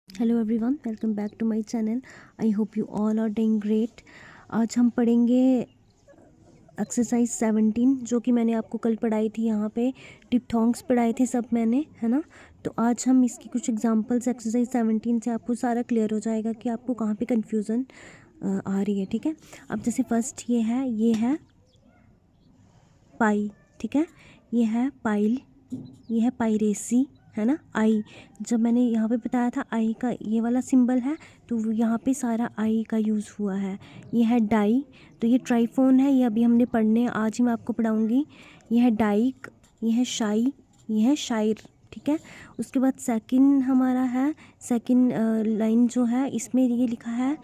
Hello everyone, welcome back to my channel. I hope you all are doing great. आज हम पढ़ेंगे exercise 17 जो कि मैंने आपको कल पढ़ाई थी। यहाँ पे डिप्थोंग्स पढ़ाए थे सब मैंने, है ना। तो आज हम इसकी कुछ एग्जांपल्स एक्सरसाइज 17 से आपको सारा क्लियर हो जाएगा कि आपको कहाँ पे कन्फ्यूज़न आ रही है। ठीक है, अब जैसे फर्स्ट ये है पाई, ठीक है, ये है पाइल, ये है पायरेसी, है ना। आई, जब मैंने यहाँ पे बताया था आई का ये वाला सिंबल है, तो यहाँ पे सारा आई का यूज़ हुआ है। ये है डाई, तो ये ट्राइफोन है, ये अभी हमने पढ़ने, आज ही मैं आपको पढ़ाऊँगी। ये है डाइक, ये है शाई, ये है शायर, ठीक है। उसके बाद सेकंड हमारा है, सेकंड लाइन जो है इसमें ये लिखा है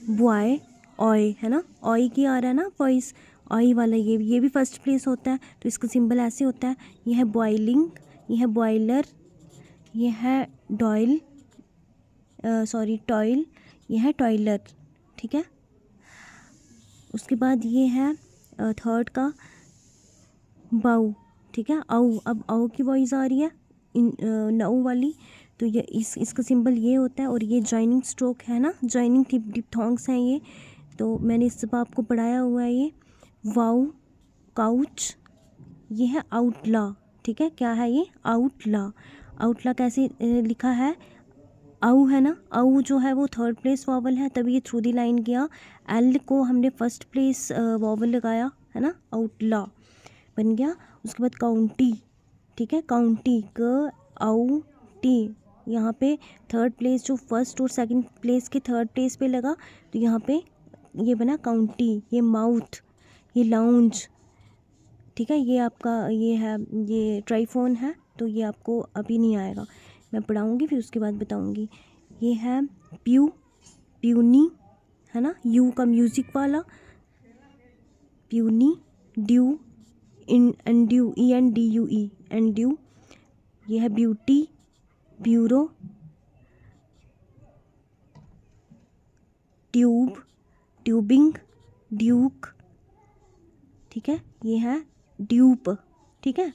बॉय, ऑय, है ना। ऑय की आ रहा है ना वॉइस, ऑय वाला, ये भी फर्स्ट प्लेस होता है, तो इसका सिंबल ऐसे होता है। ये है बॉइलिंग, ये है बॉयलर, ये है डॉयल, सॉरी टॉयल, ये है टॉयलर, ठीक है। उसके बाद ये है थर्ड का बाऊ, ठीक है। आऊ, अब आऊ की वॉइस आ रही है नऊ वाली, तो ये इसका सिंबल ये होता है। और ये जॉइनिंग स्ट्रोक है ना, जॉइनिंग डिप्थोंग्स हैं ये, तो मैंने इस सब आपको पढ़ाया हुआ है। ये वाऊ, काउच, ये है आउटला, ठीक है। क्या है ये? आउटला। आउटला कैसे लिखा है? आउ, है ना। आउ जो है वो थर्ड प्लेस वॉवल है, तभी ये थ्रू दी लाइन गया। एल को हमने फर्स्ट प्लेस वॉवल लगाया, है ना। आउटला बन गया। उसके बाद काउंटी, ठीक है, काउंटी, क आउ टी, यहाँ पे थर्ड प्लेस जो फर्स्ट और सेकंड प्लेस के थर्ड प्लेस पे लगा, तो यहाँ पे ये बना काउंटी। ये माउथ, ये लाउंज, ठीक है। ये आपका ये है, ये ट्राइफोन है, तो ये आपको अभी नहीं आएगा, मैं पढ़ाऊँगी फिर उसके बाद बताऊँगी। ये है प्यू, प्यूनी, है ना, यू का म्यूज़िक वाला, puny. Due, Andrew, ENDUE, Andrew. ये है beauty, bureau. Tube, tubing, Duke, ठीक है। ये है ड्यूप, ठीक है।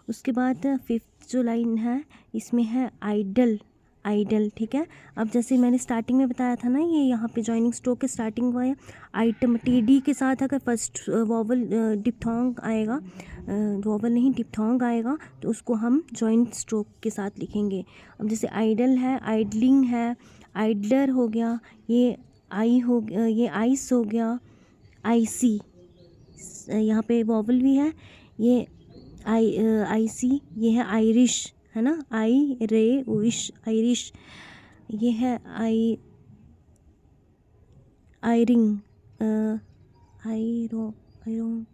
उसके बाद फिफ्थ जो लाइन है इसमें है आइडल, आइडल, ठीक है। अब जैसे मैंने स्टार्टिंग में बताया था ना, ये यहाँ पे जॉइनिंग स्ट्रोक के स्टार्टिंग हुआ है। आइटम, TD के साथ अगर फर्स्ट वॉवल डिप्थोंग आएगा, वॉवल नहीं डिप्थोंग आएगा, तो उसको हम जॉइंट स्ट्रोक के साथ लिखेंगे। अब जैसे आइडल है, आइडलिंग है, आइडलर हो गया, ये आई हो गया, ये आइस हो गया, आईसी, यहाँ पे वॉवल भी है। ये आईसी, ये है आयरिश, है ना, आई रे विश, आयरिश। ये है आयरिंग, आयरो आयरो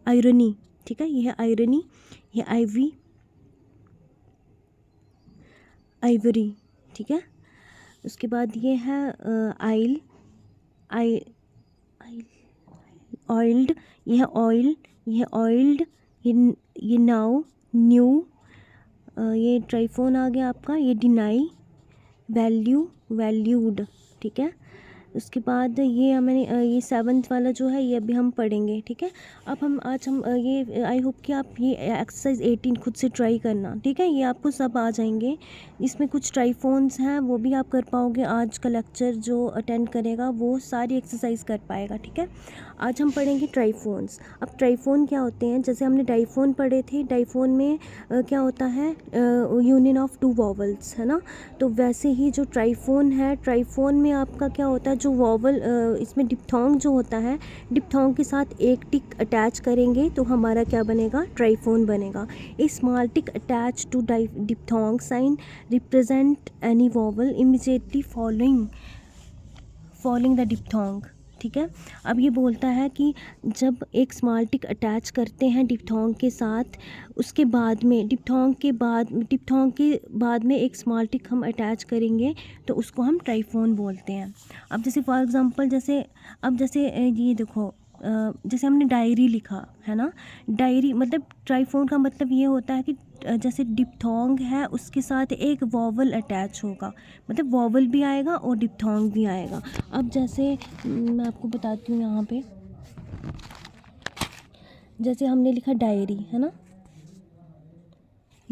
आयरनी, ठीक है। ये है आयरनी। ये आईवी, आइवरी, ठीक है। उसके बाद ये है आइल, आई आइल, ऑयल्ड, ये है ऑयल, ये है ऑयल्ड, ये नाउ, न्यू, ये ट्राइफोन आ गया आपका। ये डिनाई, वैल्यू, वैल्यूड, ठीक है। उसके बाद ये मैंने ये सेवन्थ वाला जो है ये अभी हम पढ़ेंगे, ठीक है। अब हम आज हम ये आई होप कि आप ये एक्सरसाइज 18 खुद से ट्राई करना, ठीक है। ये आपको सब आ जाएंगे, इसमें कुछ ट्राइफोन्स हैं वो भी आप कर पाओगे। आज का लेक्चर जो अटेंड करेगा वो सारी एक्सरसाइज कर पाएगा, ठीक है। आज हम पढ़ेंगे ट्राइफोन्स। अब ट्राइफोन क्या होते हैं? जैसे हमने डाइफोन पढ़े थे, डाइफोन में क्या होता है, यूनियन ऑफ टू वॉवल्स, है ना। तो वैसे ही जो ट्राइफोन है, ट्राइफोन में आपका क्या होता है, जो वॉवल इसमें डिप्थोंग जो होता है, डिप्थोंग के साथ एक टिक अटैच करेंगे तो हमारा क्या बनेगा? ट्राइफोन बनेगा। A small tick attach to diphthong sign represent any vowel immediately following the diphthong, ठीक है। अब ये बोलता है कि जब एक स्मॉल टिक अटैच करते हैं डिप्थोंग के साथ, उसके बाद में डिप्थोंग के बाद में एक स्मॉल टिक हम अटैच करेंगे तो उसको हम ट्राइफोन बोलते हैं। अब जैसे फॉर एग्जांपल, जैसे अब जैसे ये देखो, जैसे हमने डायरी लिखा है ना, डायरी मतलब ट्राइफोन का मतलब ये होता है कि जैसे डिप्थोंग है उसके साथ एक वॉवल अटैच होगा, मतलब वॉवल भी आएगा और डिप्थोंग भी आएगा। अब जैसे मैं आपको बताती हूँ, यहाँ पे जैसे हमने लिखा डायरी, है ना,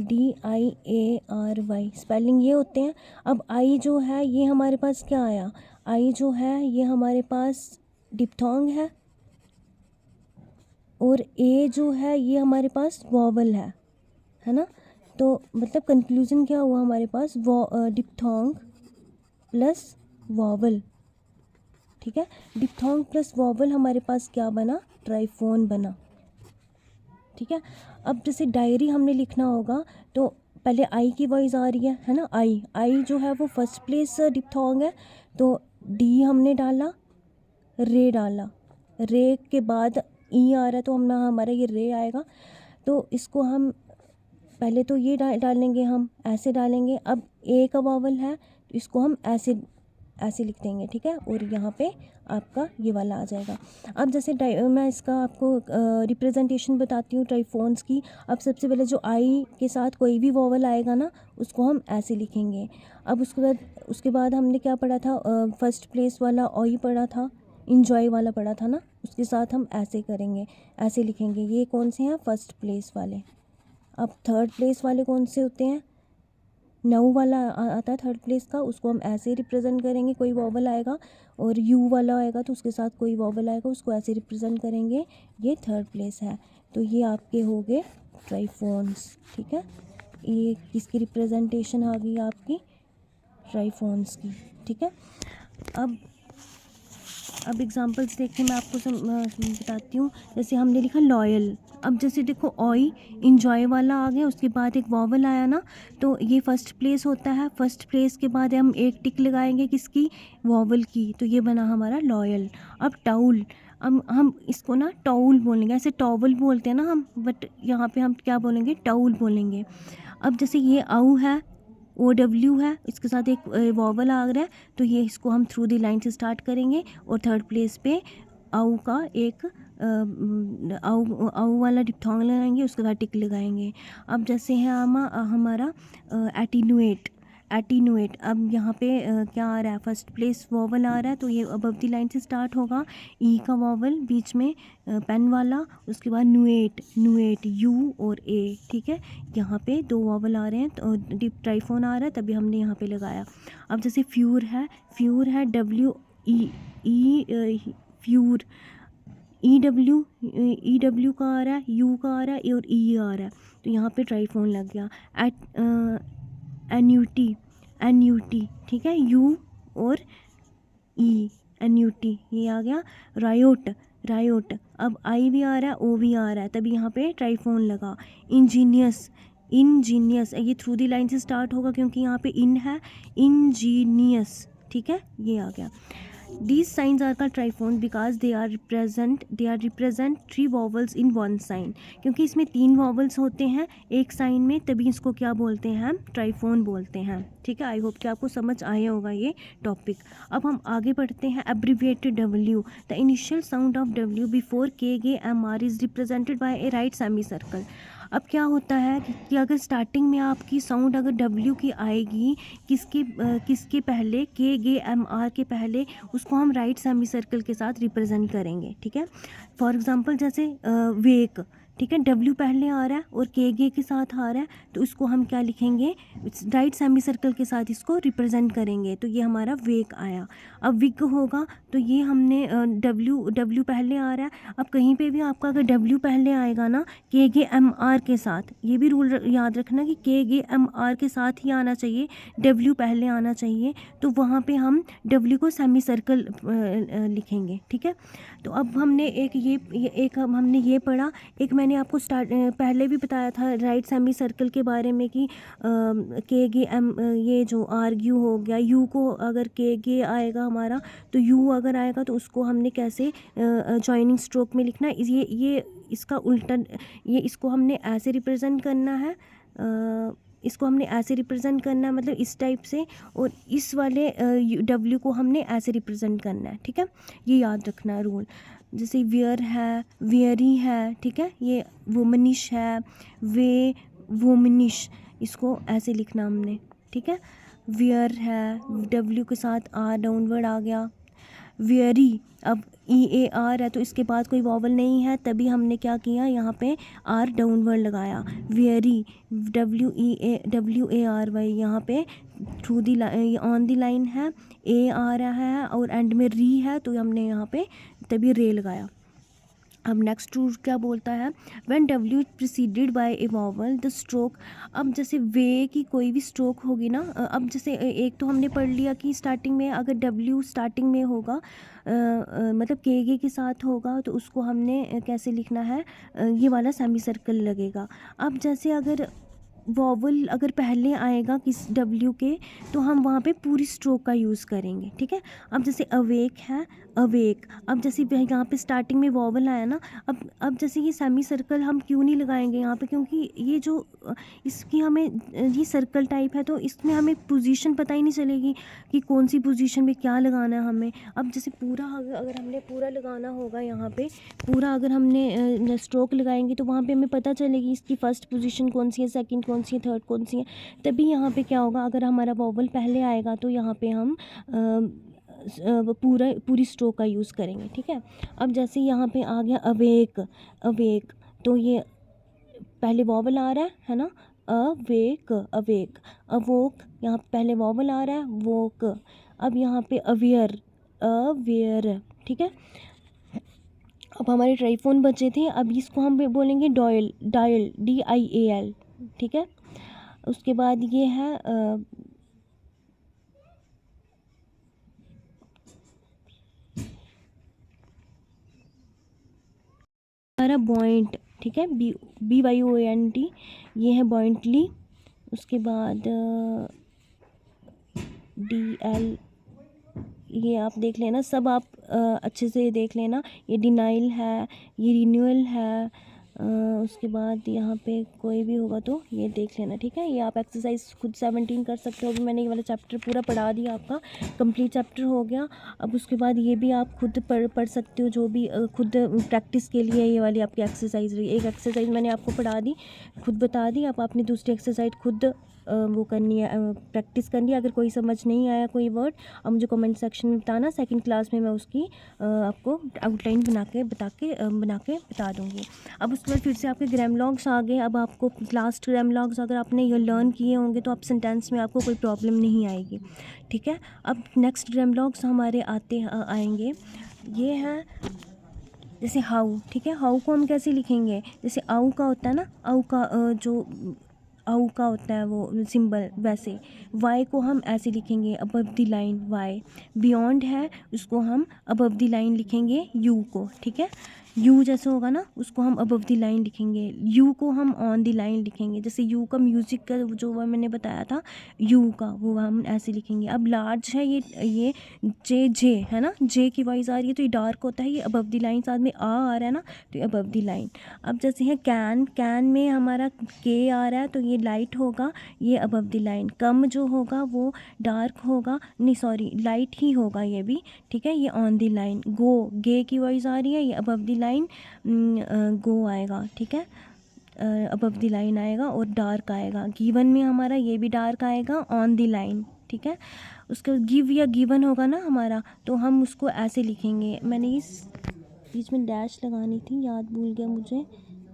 DIARY, स्पेलिंग ये होते हैं। अब आई जो है ये हमारे पास क्या आया, आई जो है ये हमारे पास डिप्थोंग है, और ए जो है ये हमारे पास वॉवल है ना। तो मतलब कंक्लूजन क्या हुआ हमारे पास, डिप्थोंग प्लस वॉवल, ठीक है। डिप्थोंग प्लस वॉवल हमारे पास क्या बना, ट्राइफोन बना, ठीक है। अब जैसे डायरी हमने लिखना होगा तो पहले आई की वॉइस आ रही है ना। आई जो है वो फर्स्ट प्लेस डिप्थोंग है, तो डी हमने डाला, रे डाला, रे के बाद ई आ रहा है तो हमारा ये रे आएगा। तो इसको हम पहले तो ये डालेंगे, हम ऐसे डालेंगे। अब ए का वावल है तो इसको हम ऐसे लिख देंगे, ठीक है। और यहाँ पे आपका ये वाला आ जाएगा। अब जैसे मैं इसका आपको रिप्रेजेंटेशन बताती हूँ ट्राइफोन्स की। अब सबसे पहले जो आई के साथ कोई भी वॉवल आएगा ना उसको हम ऐसे लिखेंगे। अब उसके बाद हमने क्या पढ़ा था, फर्स्ट प्लेस वाला ओई पढ़ा था, इंजॉय वाला पढ़ा था ना, उसके साथ हम ऐसे करेंगे, ऐसे लिखेंगे। ये कौन से हैं, फर्स्ट प्लेस वाले। अब थर्ड प्लेस वाले कौन से होते हैं, नऊ वाला आता है थर्ड प्लेस का, उसको हम ऐसे रिप्रेजेंट करेंगे, कोई वॉवल आएगा। और यू वाला आएगा तो उसके साथ कोई वॉवल आएगा, उसको ऐसे रिप्रेजेंट करेंगे, ये थर्ड प्लेस है। तो ये आपके हो गए ट्राइफोन्स, ठीक है। ये किसकी रिप्रेजेंटेशन आ गई आपकी, ट्राइफोन्स की, ठीक है। अब एग्जांपल्स देख के मैं आपको बताती हूँ। जैसे हमने लिखा लॉयल, अब जैसे देखो ओई इंजॉय वाला आ गया, उसके बाद एक वॉवल आया ना, तो ये फर्स्ट प्लेस होता है। फर्स्ट प्लेस के बाद हम एक टिक लगाएंगे किसकी, वॉवल की, तो ये बना हमारा लॉयल। अब टाउल, अब हम इसको ना टॉउल बोलेंगे, ऐसे टॉवल बोलते हैं ना हम, बट यहाँ पे हम क्या बोलेंगे, टाउल बोलेंगे। अब जैसे ये आउ है, OW है, इसके साथ एक वॉवल आ रहा है, तो ये इसको हम थ्रू दी लाइन से स्टार्ट करेंगे। और थर्ड प्लेस पे आउ का एक आउ वाला डिप्थोंग लगाएंगे, उसके बाद टिक लगाएंगे। अब जैसे है हमारा एटीनुएट, अब यहाँ पे क्या आ रहा है, फर्स्ट प्लेस वॉवल आ रहा है, तो ये अबव दी लाइन से स्टार्ट होगा। ई का वॉवल बीच में पेन वाला, उसके बाद नुएट यू और ए, ठीक है। यहाँ पे दो वॉवल आ रहे हैं तो डिप ट्राइफोन आ रहा है, तभी हमने यहाँ पे लगाया। अब जैसे फ्यूर है WE फ्यूर, EW का आ रहा है, यू का आ रहा है और ई आ रहा है, तो यहाँ पे ट्राइफोन लग गया। एन्यूटी, ठीक है, यू और ई, एन्यूटी ये आ गया। रायोट, अब आई भी आ रहा है, ओ भी आ रहा है, तभी यहाँ पे ट्राइफोन लगा। इंजीनियस, ये थ्रू दी लाइन से स्टार्ट होगा क्योंकि यहाँ पे इन है, इंजीनियस, ठीक है, ये आ गया। These signs are called triphone because they represent three vowels in one sign। क्योंकि इसमें 3 vowels होते हैं एक साइन में, तभी इसको क्या बोलते हैं, हम ट्राइफोन बोलते हैं, ठीक है। आई होप कि आपको समझ आया होगा ये टॉपिक। अब हम आगे बढ़ते हैं। Abbreviated W, the initial sound of W before KGMR is represented by A right semi circle. अब क्या होता है कि अगर स्टार्टिंग में आपकी साउंड अगर W की आएगी, किसके पहले, KGMR के पहले, उसको हम राइट सेमी सर्कल के साथ रिप्रेजेंट करेंगे, ठीक है। फॉर एग्जांपल जैसे वेक, ठीक है, W पहले आ रहा है और KG के साथ आ रहा है, तो इसको हम क्या लिखेंगे, राइट सेमी सर्कल के साथ इसको रिप्रेजेंट करेंगे, तो ये हमारा वेक आया। अब विग होगा तो ये हमने W पहले आ रहा है। अब कहीं पे भी आपका अगर W पहले आएगा ना KGMR के साथ, ये भी रूल याद रखना कि KGMR के साथ ही आना चाहिए, W पहले आना चाहिए, तो वहाँ पे हम W को सेमी सर्कल लिखेंगे, ठीक है। तो अब हमने हमने ये पढ़ा। एक मैंने आपको पहले भी बताया था राइट सेमी सर्कल के बारे में कि KGM, ये जो आर्ग्यू हो गया, यू को अगर KG आएगा हमारा, तो यू अगर आएगा तो उसको हमने कैसे जॉइनिंग स्ट्रोक में लिखना है, ये इसका उल्टा, ये इसको हमने ऐसे रिप्रेजेंट करना है, इसको हमने ऐसे रिप्रेजेंट करना है, मतलब इस टाइप से, और इस वाले W को हमने ऐसे रिप्रेजेंट करना है, ठीक है। ये याद रखना है रूल। जैसे वियर है, वियरी है, ठीक है, ये वुमनिश है, वे वुमनिश, इसको ऐसे लिखना हमने, ठीक है। वियर है, W के साथ R डाउनवर्ड आ गया। वेरी, अब EAR है तो इसके बाद कोई वॉवल नहीं है, तभी हमने क्या किया, यहाँ पे R डाउनवर्ड लगाया। वेरी, WEARY, यहाँ पे through the on the line है, A आ रहा है और एंड में री है, तो हमने यहाँ पे तभी रे लगाया। अब नेक्स्ट रूल क्या बोलता है, when W preceded by A vowel the stroke. अब जैसे वे की कोई भी स्ट्रोक होगी ना, अब जैसे एक तो हमने पढ़ लिया कि स्टार्टिंग में अगर W स्टार्टिंग में होगा, मतलब के के साथ होगा, तो उसको हमने कैसे लिखना है, ये वाला सेमी सर्कल लगेगा। अब जैसे अगर वॉवल अगर पहले आएगा किस W के, तो हम वहाँ पे पूरी स्ट्रोक का यूज़ करेंगे, ठीक है। अब जैसे अवेक है, अवेक, अब जैसे यहाँ पे स्टार्टिंग में वॉवल आया ना, अब जैसे ये सेमी सर्कल हम क्यों नहीं लगाएंगे यहाँ पे, क्योंकि ये जो इसकी हमें ये सर्कल टाइप है, तो इसमें हमें पोजीशन पता ही नहीं चलेगी कि कौन सी पोजीशन में क्या लगाना है हमें। अब जैसे पूरा अगर हमने पूरा लगाना होगा यहाँ पे, पूरा अगर हमने स्ट्रोक लगाएंगे, तो वहाँ पे हमें पता चलेगी इसकी फ़र्स्ट पोजीशन कौन सी है, सेकंड कौन सी है, थर्ड कौन सी है। तभी यहाँ पे क्या होगा, अगर हमारा वॉवल पहले आएगा तो यहाँ पे हम पूरी स्ट्रोक का यूज़ करेंगे, ठीक है। अब जैसे यहाँ पे आ गया अवेक, अवेक, तो ये पहले वॉवल आ रहा है ना, अवेक, अवेक, अवोक, यहाँ पहले वॉवल आ रहा है, वोक। अब यहाँ पे अवेयर, अवेयर, ठीक है। अब हमारे ट्राइफोन बचे थे, अब इसको हम बोलेंगे डॉयल, डायल, DIAL, ठीक है। उसके बाद ये है हमारा बॉइंट, ठीक है, BYOINT, ये है बॉइंटली। उसके बाद DL, ये आप देख लेना, सब आप अच्छे से देख लेना। ये डिनाइल है, ये रिन्यूअल है, उसके बाद यहाँ पे कोई भी होगा तो ये देख लेना, ठीक है। ये आप एक्सरसाइज खुद 17 कर सकते हो। अभी मैंने ये वाला चैप्टर पूरा पढ़ा दिया, आपका कंप्लीट चैप्टर हो गया। अब उसके बाद ये भी आप खुद पढ़ सकते हो, जो भी खुद प्रैक्टिस के लिए ये वाली आपकी एक्सरसाइज रही। एक एक्सरसाइज मैंने आपको पढ़ा दी, खुद बता दी, अब आपने दूसरी एक्सरसाइज खुद वो करनी है, प्रैक्टिस करनी है। अगर कोई समझ नहीं आया कोई वर्ड, अब मुझे कमेंट सेक्शन में बताना, सेकंड क्लास में मैं उसकी आपको आउटलाइन बना के बता दूँगी। अब उसके बाद फिर से आपके ग्रामलॉग्स आ गए। अब आपको लास्ट ग्रामलॉग्स अगर आपने ये लर्न किए होंगे, तो आप सेंटेंस में आपको कोई प्रॉब्लम नहीं आएगी, ठीक है। अब नेक्स्ट ग्रामलॉग्स हमारे आएंगे, ये हैं जैसे हाउ, ठीक है। हाउ को हम कैसे लिखेंगे, जैसे आउ का होता है ना, आउ का जो आउ का होता है वो सिंबल, वैसे वाई को हम ऐसे लिखेंगे, above the line Y. Beyond है, उसको हम अबव द लाइन लिखेंगे, यू को, ठीक है। यू जैसे होगा ना, उसको हम अबव द लाइन लिखेंगे। यू को हम ऑन द लाइन लिखेंगे। जैसे यू का म्यूज़िक का जो मैंने बताया था, यू का, वो हम ऐसे लिखेंगे। अब लार्ज है ये जे है ना, जे की वॉइस आ रही है, तो ये डार्क होता है, ये अबव द लाइन, साथ में आ रहा है ना, तो ये अबव द लाइन। अब जैसे है कैन, कैन में हमारा के आ रहा है, तो ये लाइट होगा, ये अबव द लाइन। कम जो होगा वो डार्क होगा, नहीं सॉरी लाइट ही होगा ये भी, ठीक है, ये ऑन द लाइन। गो, गे की वॉइस आ रही है, ये अबव द लाइन गो आएगा, ठीक है, अबव द लाइन आएगा और डार्क आएगा। गिवन में हमारा ये भी डार्क आएगा, ऑन द लाइन, ठीक है। उसके बाद गिव या गिवन होगा ना हमारा, तो हम उसको ऐसे लिखेंगे। मैंने इस बीच में डैश लगानी थी, याद भूल गया मुझे,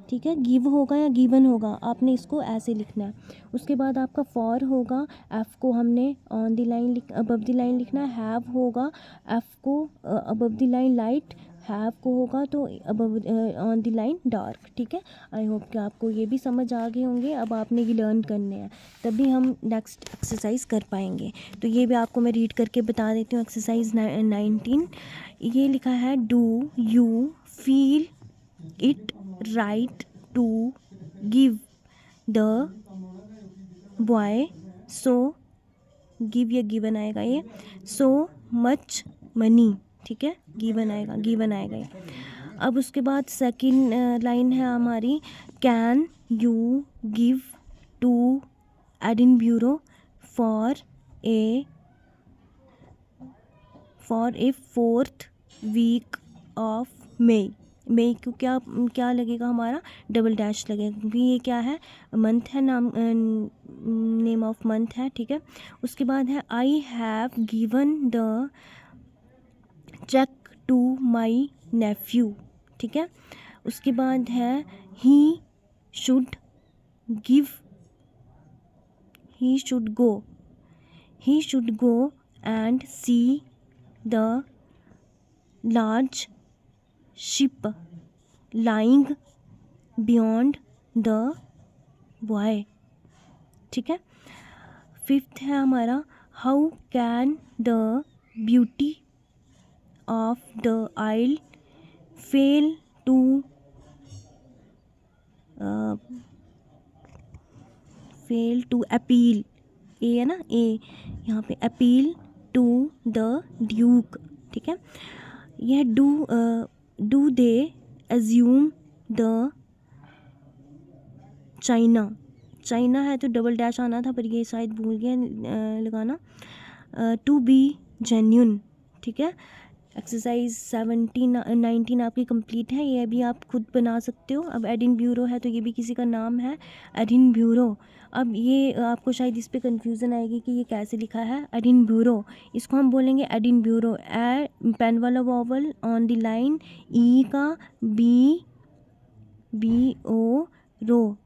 ठीक है। गिव होगा या गिवन होगा, आपने इसको ऐसे लिखना है। उसके बाद आपका फॉर होगा, एफ़ को हमने on the line above the line लिखना है। हैव होगा, एफ़ को above the line light, have को होगा तो above on the line dark, ठीक है। आई होप कि आपको ये भी समझ आ गए होंगे। अब आपने ये लर्न करने हैं, तभी हम नेक्स्ट एक्सरसाइज कर पाएंगे। तो ये भी आपको मैं रीड करके बता देती हूँ। एक्सरसाइज 19, ये लिखा है, do you feel it right to give the boy so, give या गिवन आएगा ये, सो मच मनी, ठीक है, गिवन आएगा, गिवन आएगा ये। अब उसके बाद सेकंड लाइन है हमारी, can you give to Edinburgh for a 4th week of May को क्या लगेगा, हमारा डबल डैश लगेगा, क्योंकि ये क्या है, मंथ है, नेम ऑफ मंथ है, ठीक है। उसके बाद है, I have given the cheque to my nephew, ठीक है। उसके बाद है he should give, he should go and see the large ship lying beyond the buoy, ठीक है। फिफ्थ है हमारा how can the beauty of the isle fail to appeal, ए है ना, ए यहाँ पे अपील टू द ड्यूक, ठीक है। यह do they assume the China है तो डबल डैश आना था पर ये शायद भूल गया लगाना, टू बी जेन्यून, ठीक है। एक्सरसाइज 19 आपकी कंप्लीट है, ये भी आप खुद बना सकते हो। अब एडिनब्यूरो है तो ये भी किसी का नाम है, एडिनब्यूरो। अब ये आपको शायद इस पे कंफ्यूजन आएगी कि ये कैसे लिखा है, एडिनब्यूरो। इसको हम बोलेंगे एडिनब्यूरो, ए पेन वाला वॉवल ऑन द लाइन, ई का बी ओ रो,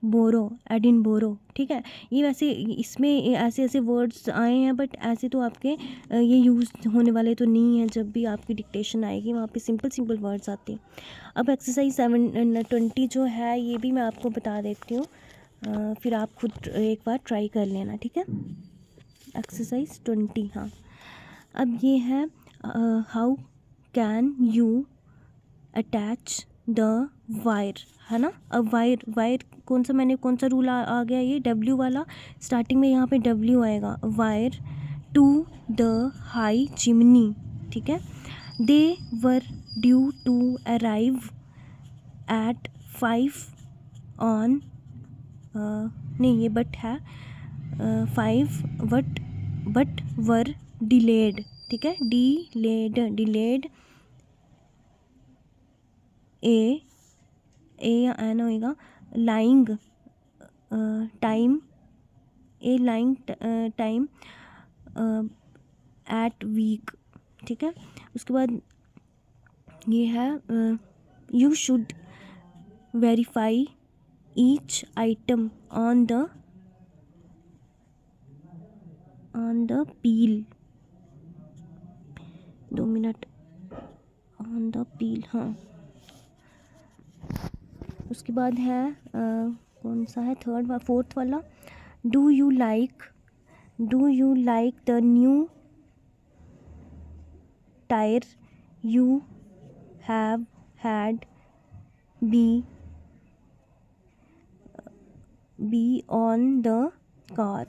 बोरो, एडिनबोरो, ठीक है। ये वैसे इसमें ऐसे ऐसे वर्ड्स आए हैं बट ऐसे तो आपके ये यूज़ होने वाले तो नहीं है। जब भी आपकी डिक्टेशन आएगी वहाँ पे सिंपल वर्ड्स आते हैं। अब एक्सरसाइज 20 जो है ये भी मैं आपको बता देती हूँ, फिर आप खुद एक बार ट्राई कर लेना, ठीक है। एक्सरसाइज 20, हाँ। अब ये है how can you attach the wire, है ना। अब वायर कौन सा रूल आ गया, ये डब्ल्यू वाला। स्टार्टिंग में यहाँ पे डब्ल्यू आएगा, wire to the high chimney, ठीक है। They were due to arrive at 5 on, नहीं ये बट है, 5 बट वर डिलेड, ठीक है। डिलेड ए या एन होएगा, लाइंग टाइम, ए लाइंग टाइम एट वीक, ठीक है। उसके बाद ये है you should verify each item on the peel, 2 minute, on the peel, हाँ। उसके बाद है कौन सा है, फोर्थ वाला, do you like the new tyre you have had be on the car,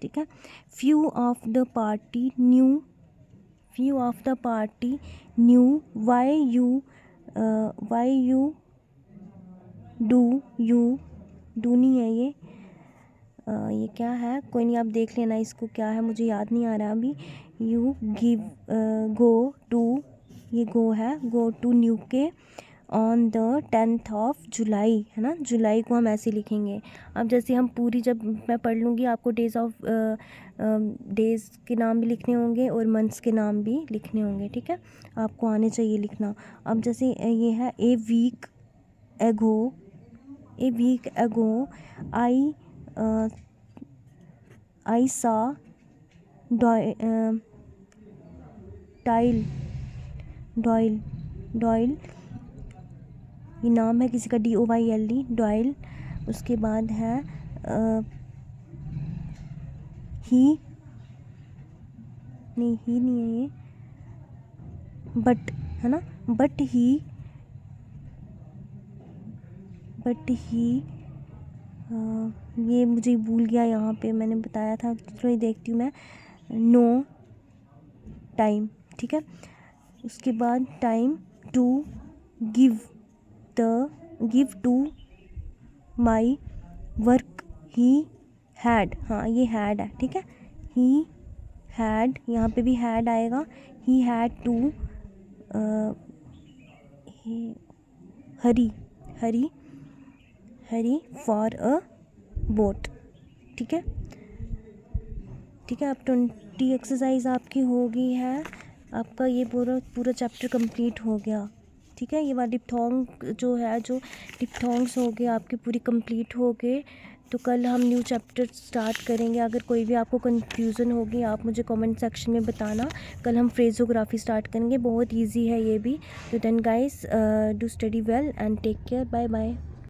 ठीक है। Few of the party new why you do नहीं है ये क्या है, कोई नहीं, आप देख लेना इसको क्या है, मुझे याद नहीं आ रहा अभी। यू गिव गो टू, ये गो है, गो टू न्यू के on the 10th of July, है ना। जुलाई को हम ऐसे लिखेंगे। अब जैसे हम पूरी, जब मैं पढ़ लूँगी आपको डेज़ के नाम भी लिखने होंगे और मंथ्स के नाम भी लिखने होंगे, ठीक है। आपको आने चाहिए लिखना। अब जैसे ये है ए वीक एगो आई सा डॉयल, ये नाम है किसी का, DOYLE, डॉयल। उसके बाद है ही नहीं है ये, बट है ना, बट ही ये मुझे भूल गया, यहाँ पे मैंने बताया था, थोड़ी देखती हूँ मैं, नो टाइम, ठीक है। उसके बाद time to give to my work he had, हाँ ये हैड है, ठीक है। ही हैड, यहाँ पे भी हैड आएगा, he had to hurry for a boat, ठीक है। अब 20 एक्सरसाइज आपकी हो गई है। आपका ये पूरा पूरा चैप्टर कंप्लीट हो गया। ठीक है, ये वाला डिप्थोंग जो है, जो डिप्थोंग्स हो गए आपके पूरी कंप्लीट हो गए। तो कल हम न्यू चैप्टर स्टार्ट करेंगे। अगर कोई भी आपको कन्फ्यूज़न होगी आप मुझे कमेंट सेक्शन में बताना। कल हम फ्रेजोग्राफी स्टार्ट करेंगे, बहुत इजी है ये भी। तो then guys, do study well and take care, bye bye.